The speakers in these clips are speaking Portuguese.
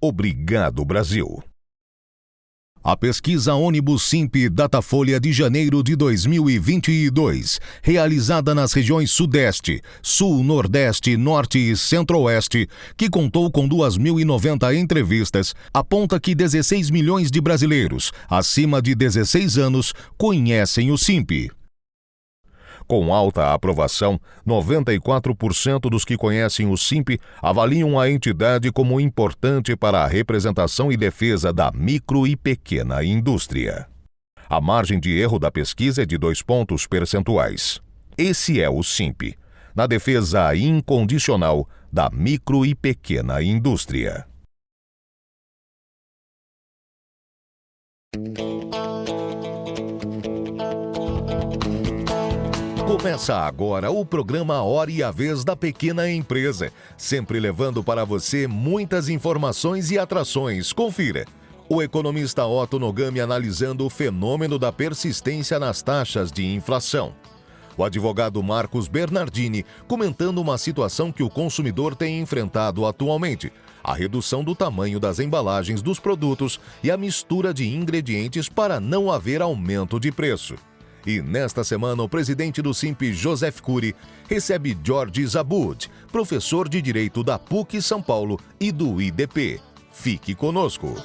Obrigado, Brasil. A pesquisa Ônibus Simp Datafolha de janeiro de 2022, realizada nas regiões Sudeste, Sul, Nordeste, Norte e Centro-Oeste, que contou com 2.090 entrevistas, aponta que 16 milhões de brasileiros acima de 16 anos conhecem o Simp. Com alta aprovação, 94% dos que conhecem o Simp avaliam a entidade como importante para a representação e defesa da micro e pequena indústria. A margem de erro da pesquisa é de 2 pontos percentuais. Esse é o Simp, na defesa incondicional da micro e pequena indústria. Começa agora o programa Hora e a Vez da Pequena Empresa, sempre levando para você muitas informações e atrações. Confira. O economista Otto Nogami analisando o fenômeno da persistência nas taxas de inflação. O advogado Marcos Bernardini comentando uma situação que o consumidor tem enfrentado atualmente: a redução do tamanho das embalagens dos produtos e a mistura de ingredientes para não haver aumento de preço. E nesta semana, o presidente do Simp, Joseph Cury, recebe Jorge Zabud, professor de Direito da PUC São Paulo e do IDP. Fique conosco.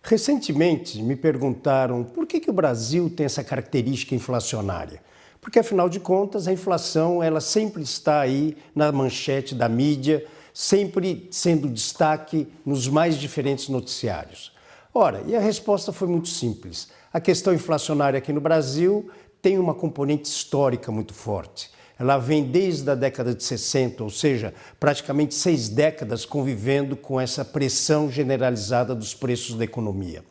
Recentemente, me perguntaram por que o Brasil tem essa característica inflacionária. Porque, afinal de contas, a inflação ela sempre está aí na manchete da mídia, sempre sendo destaque nos mais diferentes noticiários. Ora, e a resposta foi muito simples. A questão inflacionária aqui no Brasil tem uma componente histórica muito forte. Ela vem desde a década de 60, ou seja, praticamente 6 décadas convivendo com essa pressão generalizada dos preços da economia.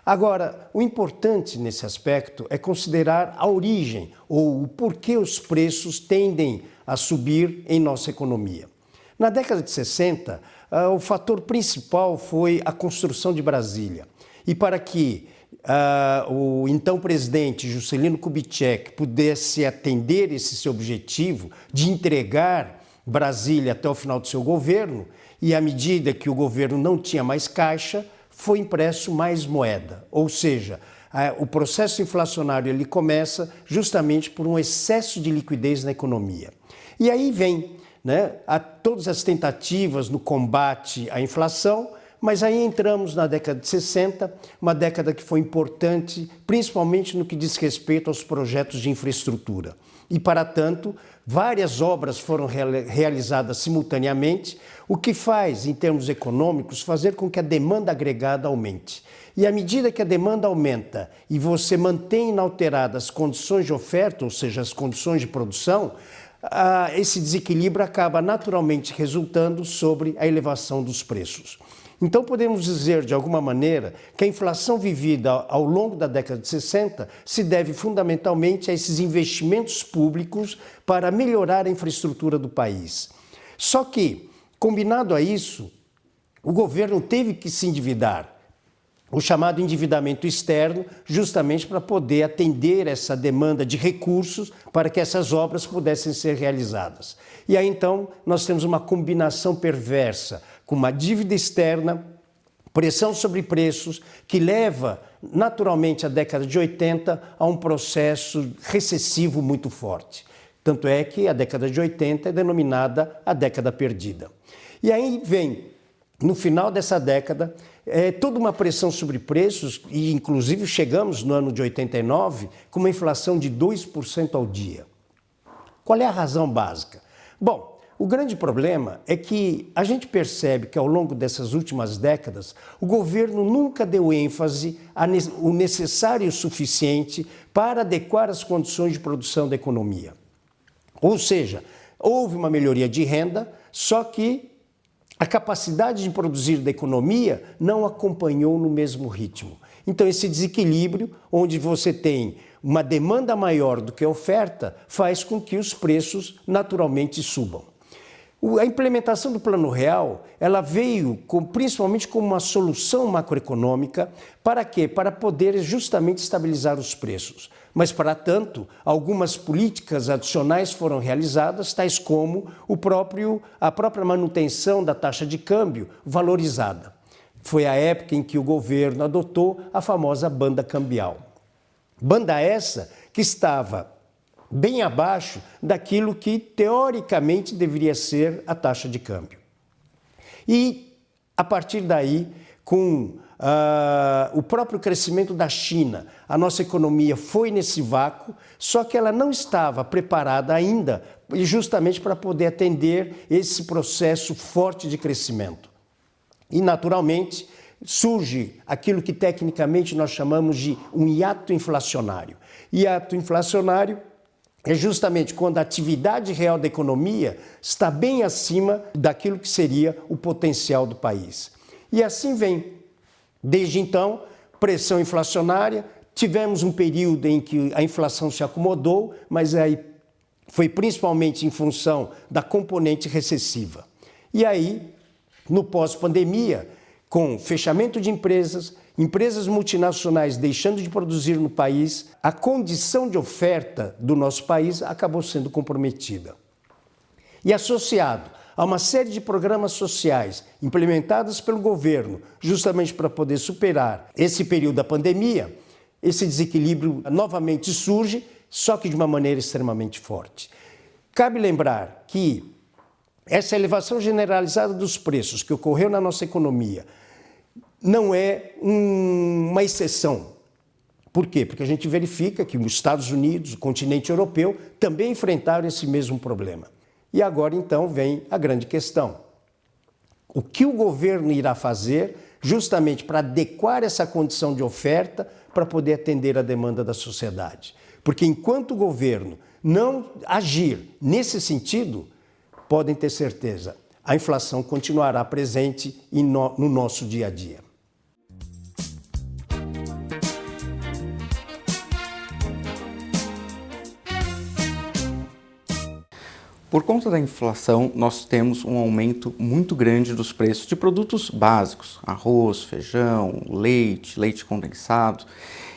Agora, o importante nesse aspecto é considerar a origem ou o porquê os preços tendem a subir em nossa economia. Na década de 60, o fator principal foi a construção de Brasília. E para que o então presidente Juscelino Kubitschek pudesse atender esse seu objetivo de entregar Brasília até o final do seu governo, e à medida que o governo não tinha mais caixa, foi impresso mais moeda. Ou seja, o processo inflacionário ele começa justamente por um excesso de liquidez na economia. E aí vem há todas as tentativas no combate à inflação, mas aí entramos na década de 60, uma década que foi importante, principalmente no que diz respeito aos projetos de infraestrutura. E, para tanto, várias obras foram realizadas simultaneamente, o que faz, em termos econômicos, fazer com que a demanda agregada aumente. E à medida que a demanda aumenta e você mantém inalteradas as condições de oferta, ou seja, as condições de produção, esse desequilíbrio acaba naturalmente resultando sobre a elevação dos preços. Então podemos dizer, de alguma maneira, que a inflação vivida ao longo da década de 60 se deve fundamentalmente a esses investimentos públicos para melhorar a infraestrutura do país. Só que, combinado a isso, o governo teve que se endividar, o chamado endividamento externo, justamente para poder atender essa demanda de recursos para que essas obras pudessem ser realizadas. E aí então nós temos uma combinação perversa, com uma dívida externa, pressão sobre preços, que leva naturalmente a década de 80 a um processo recessivo muito forte. Tanto é que a década de 80 é denominada a década perdida. E aí vem, no final dessa década, toda uma pressão sobre preços, e inclusive chegamos no ano de 89 com uma inflação de 2% ao dia. Qual é a razão básica? Bom, o grande problema é que a gente percebe que ao longo dessas últimas décadas, o governo nunca deu ênfase ao necessário e o suficiente para adequar as condições de produção da economia. Ou seja, houve uma melhoria de renda, só que a capacidade de produzir da economia não acompanhou no mesmo ritmo. Então, esse desequilíbrio, onde você tem uma demanda maior do que a oferta, faz com que os preços naturalmente subam. A implementação do Plano Real, ela veio principalmente como uma solução macroeconômica. Para quê? Para poder justamente estabilizar os preços. Mas, para tanto, algumas políticas adicionais foram realizadas, tais como a própria manutenção da taxa de câmbio valorizada. Foi a época em que o governo adotou a famosa banda cambial. Banda essa que estava bem abaixo daquilo que, teoricamente, deveria ser a taxa de câmbio. E, a partir daí, com o próprio crescimento da China, a nossa economia foi nesse vácuo, só que ela não estava preparada ainda justamente para poder atender esse processo forte de crescimento. E, naturalmente, surge aquilo que tecnicamente nós chamamos de um hiato inflacionário. Hiato inflacionário é justamente quando a atividade real da economia está bem acima daquilo que seria o potencial do país. E assim vem. Desde então, pressão inflacionária, tivemos um período em que a inflação se acomodou, mas aí foi principalmente em função da componente recessiva. E aí, no pós-pandemia, com fechamento de empresas multinacionais deixando de produzir no país, a condição de oferta do nosso país acabou sendo comprometida. E associado a uma série de programas sociais implementados pelo governo, justamente para poder superar esse período da pandemia, esse desequilíbrio novamente surge, só que de uma maneira extremamente forte. Cabe lembrar que essa elevação generalizada dos preços que ocorreu na nossa economia não é uma exceção. Por quê? Porque a gente verifica que os Estados Unidos, o continente europeu, também enfrentaram esse mesmo problema. E agora, então, vem a grande questão. O que o governo irá fazer justamente para adequar essa condição de oferta para poder atender a demanda da sociedade? Porque enquanto o governo não agir nesse sentido, podem ter certeza, a inflação continuará presente no nosso dia a dia. Por conta da inflação, nós temos um aumento muito grande dos preços de produtos básicos, arroz, feijão, leite condensado.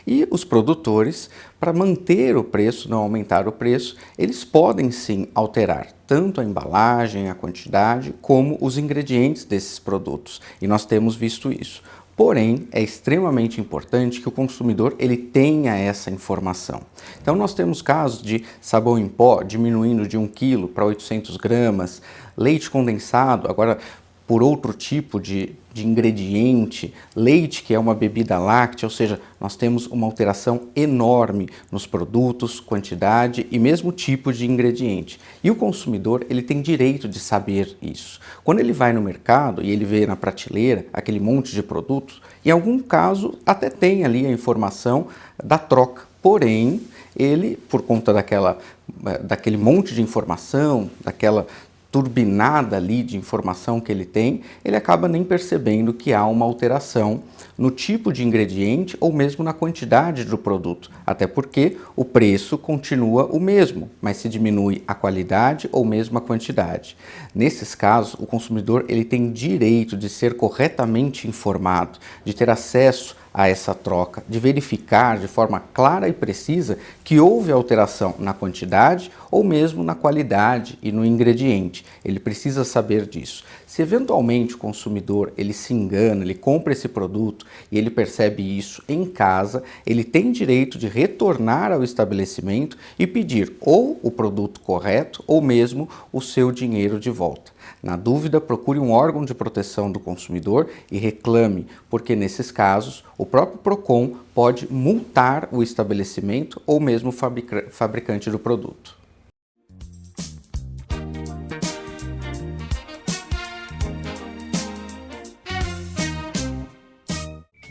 E os produtores, para manter o preço, não aumentar o preço, eles podem sim alterar tanto a embalagem, a quantidade, como os ingredientes desses produtos. E nós temos visto isso. Porém, é extremamente importante que o consumidor ele tenha essa informação. Então, nós temos casos de sabão em pó diminuindo de 1 kg para 800 gramas, leite condensado, agora por outro tipo de ingrediente, leite que é uma bebida láctea, ou seja, nós temos uma alteração enorme nos produtos, quantidade e mesmo tipo de ingrediente. E o consumidor ele tem direito de saber isso. Quando ele vai no mercado e ele vê na prateleira aquele monte de produtos, em algum caso até tem ali a informação da troca, porém ele, por conta daquele monte de informação, daquela turbinada ali de informação que ele tem, ele acaba nem percebendo que há uma alteração no tipo de ingrediente ou mesmo na quantidade do produto, até porque o preço continua o mesmo, mas se diminui a qualidade ou mesmo a quantidade. Nesses casos, o consumidor ele tem direito de ser corretamente informado, de ter acesso a essa troca, de verificar de forma clara e precisa que houve alteração na quantidade ou mesmo na qualidade e no ingrediente. Ele precisa saber disso. Se eventualmente o consumidor ele se engana, ele compra esse produto e ele percebe isso em casa, ele tem direito de retornar ao estabelecimento e pedir ou o produto correto ou mesmo o seu dinheiro de volta. Na dúvida, procure um órgão de proteção do consumidor e reclame, porque nesses casos o próprio PROCON pode multar o estabelecimento ou mesmo o fabricante do produto.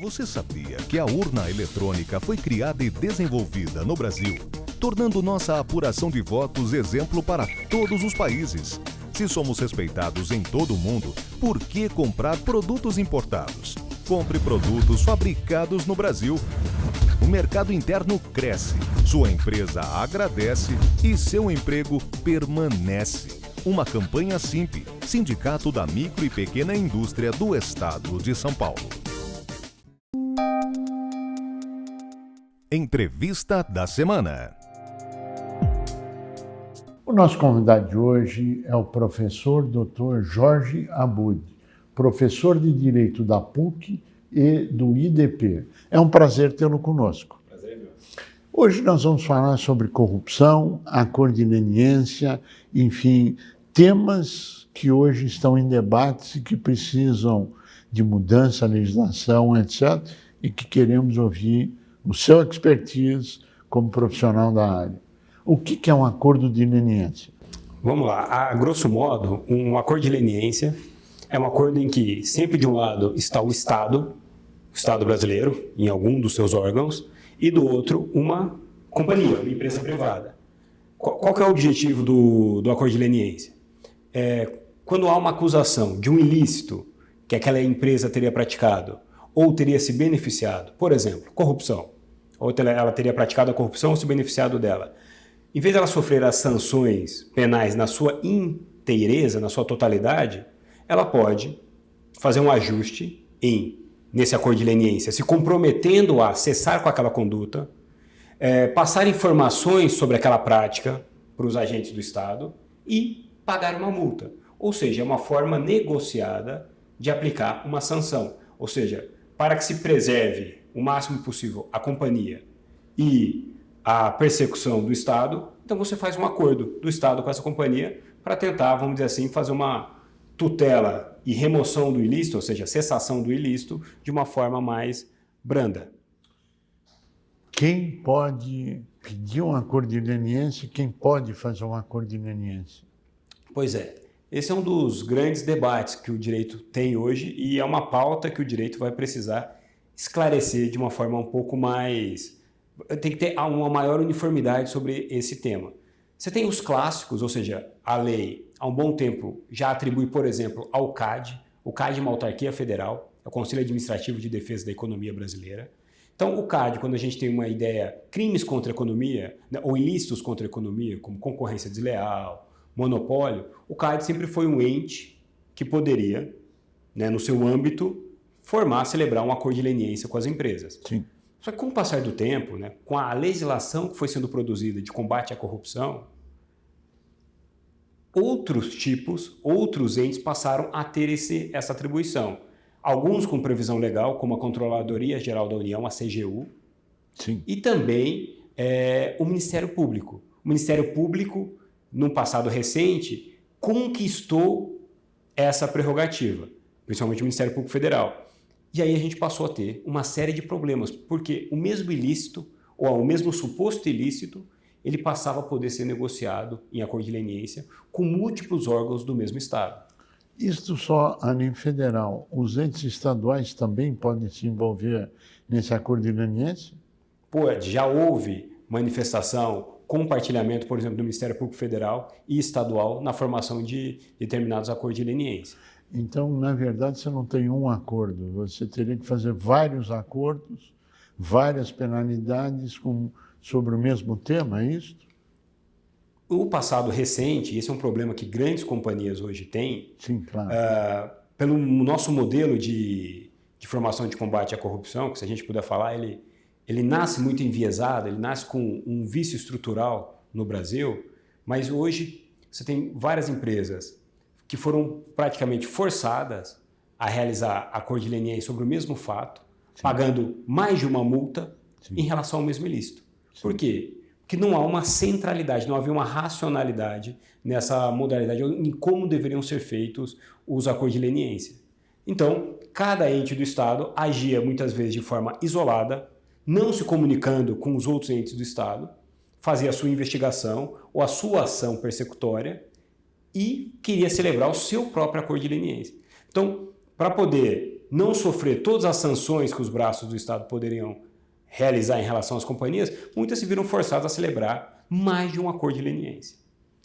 Você sabia que a urna eletrônica foi criada e desenvolvida no Brasil, tornando nossa apuração de votos exemplo para todos os países? Se somos respeitados em todo o mundo, por que comprar produtos importados? Compre produtos fabricados no Brasil. O mercado interno cresce, sua empresa agradece e seu emprego permanece. Uma campanha SIMP, Sindicato da Micro e Pequena Indústria do Estado de São Paulo. Entrevista da semana. O nosso convidado de hoje é o professor Dr. Jorge Abud, professor de Direito da PUC e do IDP. É um prazer tê-lo conosco. Prazer é meu. Hoje nós vamos falar sobre corrupção, acordo de leniência, enfim, temas que hoje estão em debates e que precisam de mudança, legislação, etc., e que queremos ouvir o seu expertise como profissional da área. O que é um acordo de leniência? Vamos lá. A grosso modo, um acordo de leniência é um acordo em que sempre de um lado está o Estado brasileiro, em algum dos seus órgãos, e do outro uma companhia, uma empresa privada. Qual que é o objetivo do acordo de leniência? Quando há uma acusação de um ilícito que aquela empresa teria praticado ou teria se beneficiado, por exemplo, corrupção, ou ela teria praticado a corrupção ou se beneficiado dela, em vez de ela sofrer as sanções penais na sua inteireza, na sua totalidade, ela pode fazer um ajuste nesse acordo de leniência, se comprometendo a cessar com aquela conduta, passar informações sobre aquela prática para os agentes do Estado e pagar uma multa. Ou seja, é uma forma negociada de aplicar uma sanção. Ou seja, para que se preserve o máximo possível a companhia e a persecução do Estado, então você faz um acordo do Estado com essa companhia para tentar, vamos dizer assim, fazer uma tutela e remoção do ilícito, ou seja, cessação do ilícito, de uma forma mais branda. Quem pode pedir um acordo de leniência e quem pode fazer um acordo de leniência? Pois é, esse é um dos grandes debates que o direito tem hoje e é uma pauta que o direito vai precisar esclarecer de uma forma um pouco mais... Tem que ter uma maior uniformidade sobre esse tema. Você tem os clássicos, ou seja, a lei há um bom tempo já atribui, por exemplo, ao CAD. O CAD é uma autarquia federal, é o Conselho Administrativo de Defesa da Economia Brasileira. Então, o CAD, quando a gente tem uma ideia, crimes contra a economia, né, ou ilícitos contra a economia, como concorrência desleal, monopólio, o CAD sempre foi um ente que poderia, né, no seu âmbito, celebrar um acordo de leniência com as empresas. Sim. Só que com o passar do tempo, né, com a legislação que foi sendo produzida de combate à corrupção, outros entes passaram a ter essa atribuição. Alguns com previsão legal, como a Controladoria Geral da União, a CGU, Sim. e também o Ministério Público. O Ministério Público, num passado recente, conquistou essa prerrogativa, principalmente o Ministério Público Federal. E aí a gente passou a ter uma série de problemas, porque o mesmo ilícito, ou o mesmo suposto ilícito, ele passava a poder ser negociado em acordo de leniência com múltiplos órgãos do mesmo Estado. Isto só a nível federal. Os entes estaduais também podem se envolver nesse acordo de leniência? Já houve manifestação, compartilhamento, por exemplo, do Ministério Público Federal e estadual na formação de determinados acordos de leniência. Então, na verdade, você não tem um acordo. Você teria que fazer vários acordos, várias penalidades sobre o mesmo tema, é isso? O passado recente, esse é um problema que grandes companhias hoje têm. Sim, claro. Pelo nosso modelo de formação de combate à corrupção, que se a gente puder falar, ele nasce muito enviesado, ele nasce com um vício estrutural no Brasil, mas hoje você tem várias empresas que foram praticamente forçadas a realizar acordo de leniência sobre o mesmo fato, sim, pagando mais de uma multa, sim, em relação ao mesmo ilícito. Sim. Por quê? Porque não há uma centralidade, não havia uma racionalidade nessa modalidade, em como deveriam ser feitos os acordos de leniência. Então, cada ente do Estado agia muitas vezes de forma isolada, não se comunicando com os outros entes do Estado, fazia a sua investigação ou a sua ação persecutória e queria celebrar o seu próprio acordo de leniência. Então, para poder não sofrer todas as sanções que os braços do Estado poderiam realizar em relação às companhias, muitas se viram forçadas a celebrar mais de um acordo de leniência.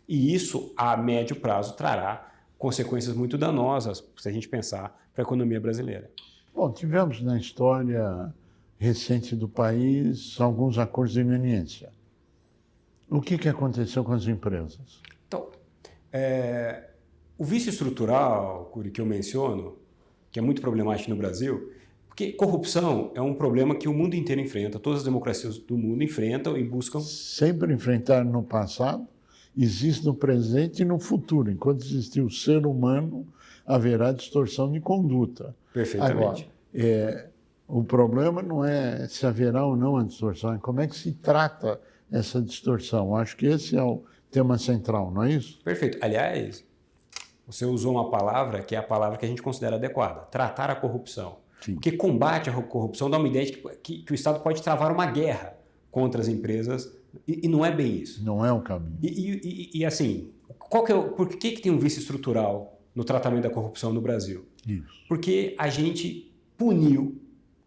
E isso, a médio prazo, trará consequências muito danosas, se a gente pensar, para a economia brasileira. Bom, tivemos na história recente do país alguns acordos de leniência. O que aconteceu com as empresas? Então, O vício estrutural, Cury, que eu menciono, que é muito problemático no Brasil, porque corrupção é um problema que o mundo inteiro enfrenta, todas as democracias do mundo enfrentam e buscam... Sempre enfrentaram no passado, existe no presente e no futuro. Enquanto existir o ser humano, haverá distorção de conduta. Perfeitamente. Agora, o problema não é se haverá ou não a distorção, é como é que se trata essa distorção. Acho que esse é o tema central, não é isso? Perfeito. Aliás, você usou uma palavra que é a palavra que a gente considera adequada, tratar a corrupção. Sim. Porque combate à corrupção dá uma ideia de que o Estado pode travar uma guerra contra as empresas e não é bem isso. Não é o caminho. E assim, por que tem um vício estrutural no tratamento da corrupção no Brasil? Isso. Porque a gente puniu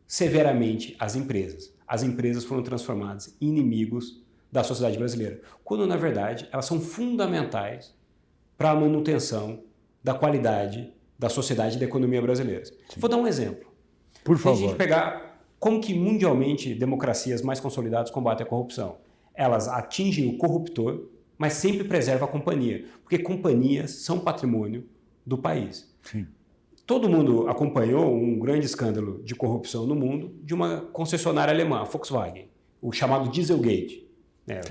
severamente as empresas. As empresas foram transformadas em inimigos da sociedade brasileira, quando na verdade elas são fundamentais para a manutenção da qualidade da sociedade e da economia brasileira. Sim. Vou dar um exemplo. Por favor. Se a gente pegar como que mundialmente democracias mais consolidadas combatem a corrupção, elas atingem o corruptor, mas sempre preservam a companhia, porque companhias são patrimônio do país. Sim. Todo mundo acompanhou um grande escândalo de corrupção no mundo de uma concessionária alemã, a Volkswagen, o chamado Dieselgate.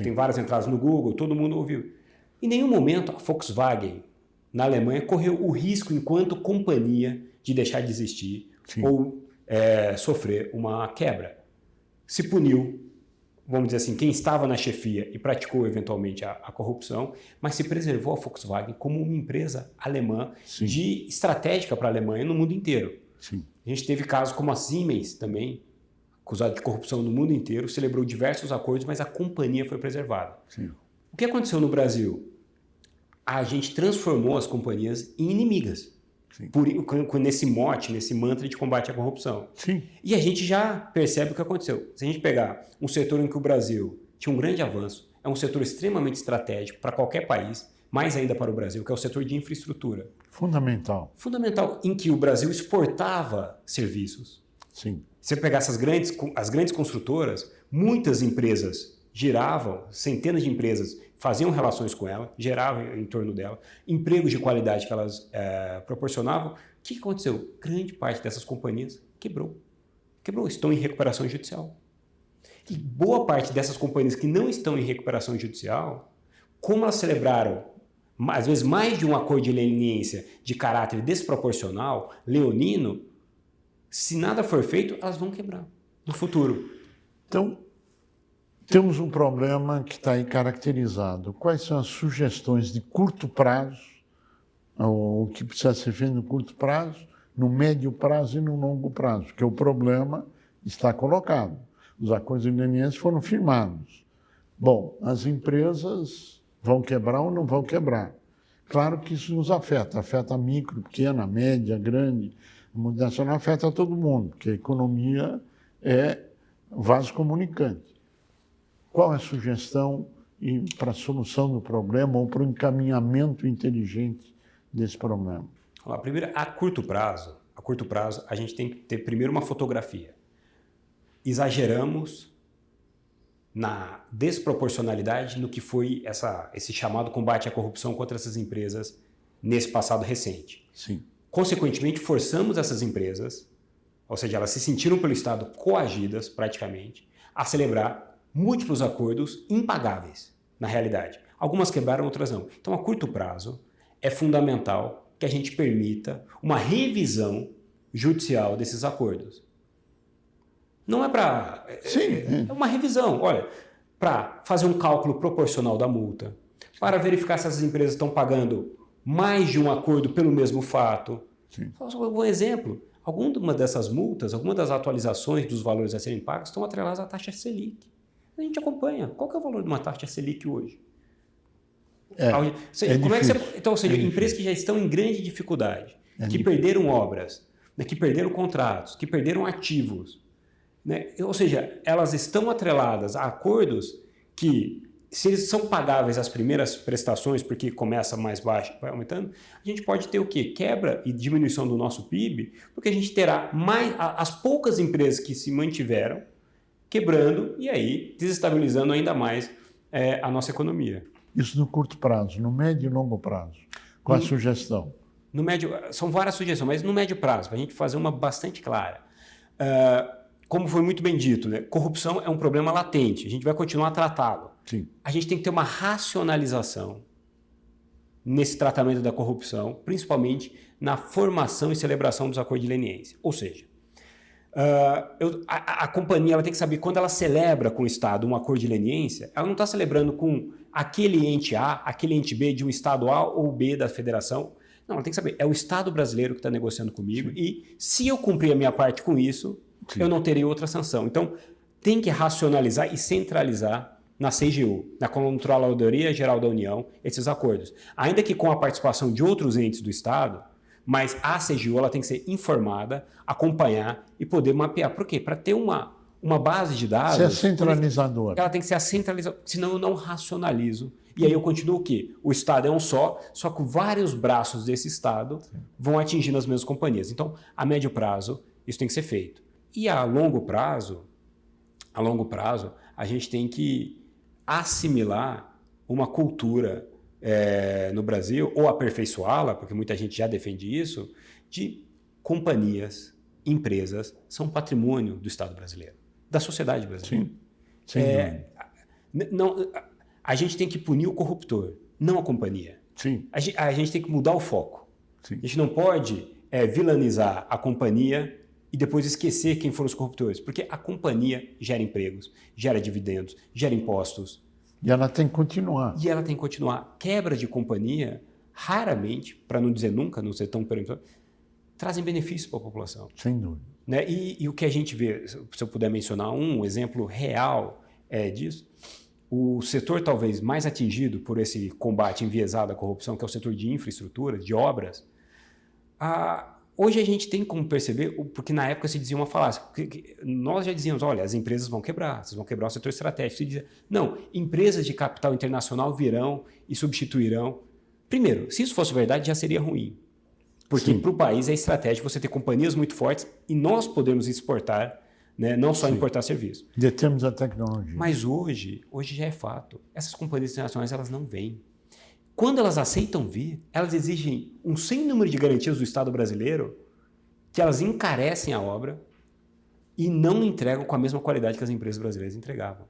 Tem várias entradas no Google, todo mundo ouviu. Em nenhum momento a Volkswagen, na Alemanha, correu o risco, enquanto companhia, de deixar de existir. Sim. Ou sofrer uma quebra. Se puniu, vamos dizer assim, quem estava na chefia e praticou eventualmente a corrupção, mas se preservou a Volkswagen como uma empresa alemã estratégica para a Alemanha no mundo inteiro. Sim. A gente teve casos como a Siemens também, acusada de corrupção no mundo inteiro, celebrou diversos acordos, mas a companhia foi preservada. Sim. O que aconteceu no Brasil? A gente transformou as companhias em inimigas. Nesse mote, nesse mantra de combate à corrupção. Sim. E a gente já percebe o que aconteceu. Se a gente pegar um setor em que o Brasil tinha um grande avanço, é um setor extremamente estratégico para qualquer país, mais ainda para o Brasil, que é o setor de infraestrutura. Fundamental. Fundamental, em que o Brasil exportava serviços. Sim. Se você pegar as grandes construtoras, muitas empresas giravam, centenas de empresas faziam relações com ela, geravam em torno dela, empregos de qualidade que elas proporcionavam. O que aconteceu? Grande parte dessas companhias quebrou, estão em recuperação judicial. E boa parte dessas companhias que não estão em recuperação judicial, como elas celebraram, às vezes, mais de um acordo de leniência de caráter desproporcional, leonino, se nada for feito, elas vão quebrar no futuro. Então, temos um problema que está aí caracterizado. Quais são as sugestões de curto prazo, o que precisa ser feito no curto prazo, no médio prazo e no longo prazo? Porque o problema está colocado. Os acordos de leniência foram firmados. Bom, as empresas vão quebrar ou não vão quebrar? Claro que isso nos afeta a micro, pequena, média, grande. A multinacional afeta todo mundo, porque a economia é vaso comunicante. Qual é a sugestão para a solução do problema ou para o encaminhamento inteligente desse problema? Primeiro, a curto prazo, a gente tem que ter primeiro uma fotografia. Exageramos na desproporcionalidade no que foi esse chamado combate à corrupção contra essas empresas nesse passado recente. Sim. Consequentemente, forçamos essas empresas, ou seja, elas se sentiram pelo Estado coagidas, praticamente, a celebrar múltiplos acordos impagáveis, na realidade. Algumas quebraram, outras não. Então, a curto prazo, é fundamental que a gente permita uma revisão judicial desses acordos. Não é para... É uma revisão, olha, para fazer um cálculo proporcional da multa, para verificar se essas empresas estão pagando mais de um acordo pelo mesmo fato. Sim. Um exemplo, alguma dessas multas, alguma das atualizações dos valores a serem pagos estão atreladas à taxa Selic. A gente acompanha. Qual que é o valor de uma taxa Selic hoje? Então, ou seja, empresas que já estão em grande dificuldade, que perderam obras, né, que perderam contratos, que perderam ativos, né? Ou seja, elas estão atreladas a acordos que, se eles são pagáveis as primeiras prestações, porque começa mais baixo e vai aumentando, a gente pode ter o quê? Quebra e diminuição do nosso PIB, porque a gente terá mais as poucas empresas que se mantiveram quebrando e aí desestabilizando ainda mais a nossa economia. Isso no curto prazo, no médio e longo prazo. Qual a sugestão? No médio, são várias sugestões, mas no médio prazo, para a gente fazer uma bastante clara. Como foi muito bem dito, né? Corrupção é um problema latente, a gente vai continuar a tratá-lo. Sim. A gente tem que ter uma racionalização nesse tratamento da corrupção, principalmente na formação e celebração dos acordos de leniência. Ou seja, a companhia ela tem que saber, quando ela celebra com o Estado um acordo de leniência, ela não está celebrando com aquele ente A, aquele ente B de um Estado A ou B da federação. Não, ela tem que saber, é o Estado brasileiro que está negociando comigo. Sim. E se eu cumprir a minha parte com isso, sim, eu não terei outra sanção. Então, tem que racionalizar e centralizar na CGU, na Controladoria Geral da União, esses acordos. Ainda que com a participação de outros entes do Estado, mas a CGU ela tem que ser informada, acompanhar e poder mapear. Por quê? Para ter uma base de dados... Ser centralizadora. Ela tem que ser a centralizadora, senão eu não racionalizo. E aí eu continuo o quê? O Estado é um só que vários braços desse Estado vão atingindo as mesmas companhias. Então, a médio prazo, isso tem que ser feito. E a longo prazo, a gente tem que assimilar uma cultura no Brasil, ou aperfeiçoá-la, porque muita gente já defende isso, de companhias, empresas, são patrimônio do Estado brasileiro, da sociedade brasileira. Sim. A gente tem que punir o corruptor, não a companhia. Sim. A gente tem que mudar o foco. Sim. A gente não pode vilanizar a companhia e depois esquecer quem foram os corruptores, porque a companhia gera empregos, gera dividendos, gera impostos. E ela tem que continuar. Quebra de companhia, raramente, para não dizer nunca, não ser tão peremptório, trazem benefícios para a população. Sem dúvida. Né? E o que a gente vê, se eu puder mencionar um exemplo real disso, o setor talvez mais atingido por esse combate enviesado à corrupção, que é o setor de infraestrutura, de obras, hoje a gente tem como perceber, porque na época se dizia uma falácia, nós já dizíamos, olha, as empresas vão quebrar, vocês vão quebrar o setor estratégico. Se dizia, não, empresas de capital internacional virão e substituirão. Primeiro, se isso fosse verdade, já seria ruim. Porque para o país é estratégico você ter companhias muito fortes e nós podemos exportar, né, não só importar serviços. Detemos a tecnologia. Mas hoje já é fato. Essas companhias internacionais elas não vêm. Quando elas aceitam vir, elas exigem um sem número de garantias do Estado brasileiro que elas encarecem a obra e não entregam com a mesma qualidade que as empresas brasileiras entregavam.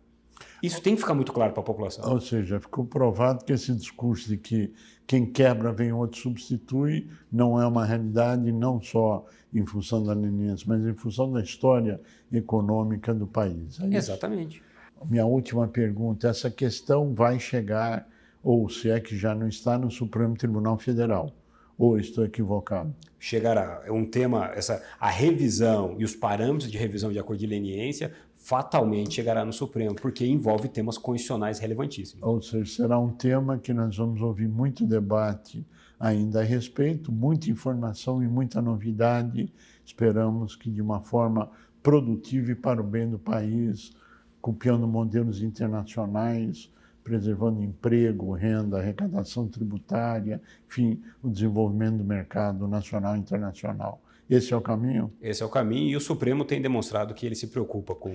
Isso tem que ficar muito claro para a população. Ou seja, ficou provado que esse discurso de que quem quebra vem outro substitui não é uma realidade, não só em função da leniência, mas em função da história econômica do país. É isso? Exatamente. Minha última pergunta, essa questão vai chegar, ou se é que já não está, no Supremo Tribunal Federal, ou estou equivocado? Chegará. É um tema, a revisão e os parâmetros de revisão de acordo de leniência fatalmente chegará no Supremo, porque envolve temas constitucionais relevantíssimos. Ou seja, será um tema que nós vamos ouvir muito debate ainda a respeito, muita informação e muita novidade. Esperamos que de uma forma produtiva e para o bem do país, copiando modelos internacionais, preservando emprego, renda, arrecadação tributária, enfim, o desenvolvimento do mercado nacional e internacional. Esse é o caminho? Esse é o caminho e o Supremo tem demonstrado que ele se preocupa com...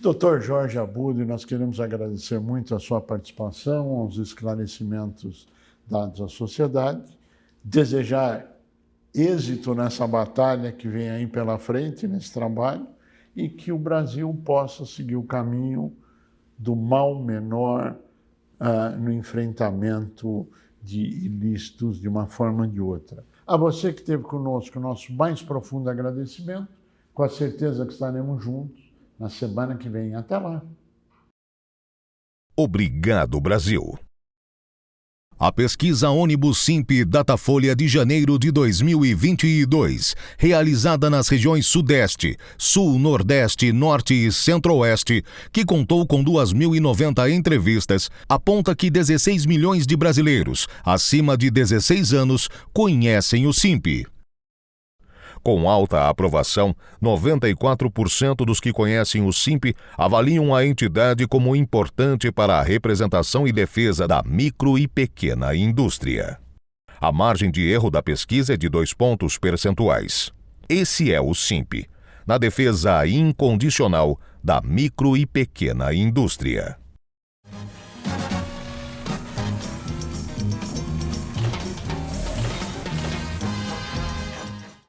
Dr. Jorge Abud, nós queremos agradecer muito a sua participação, os esclarecimentos dados à sociedade, desejar êxito nessa batalha que vem aí pela frente, nesse trabalho, e que o Brasil possa seguir o caminho do mal menor no enfrentamento de ilícitos de uma forma ou de outra. A você que esteve conosco, nosso mais profundo agradecimento, com a certeza que estaremos juntos na semana que vem. Até lá. Obrigado, Brasil. A pesquisa Ônibus Simp Datafolha de janeiro de 2022, realizada nas regiões Sudeste, Sul, Nordeste, Norte e Centro-Oeste, que contou com 2.090 entrevistas, aponta que 16 milhões de brasileiros acima de 16 anos conhecem o Simp. Com alta aprovação, 94% dos que conhecem o Simp avaliam a entidade como importante para a representação e defesa da micro e pequena indústria. A margem de erro da pesquisa é de 2 pontos percentuais. Esse é o Simp, na defesa incondicional da micro e pequena indústria.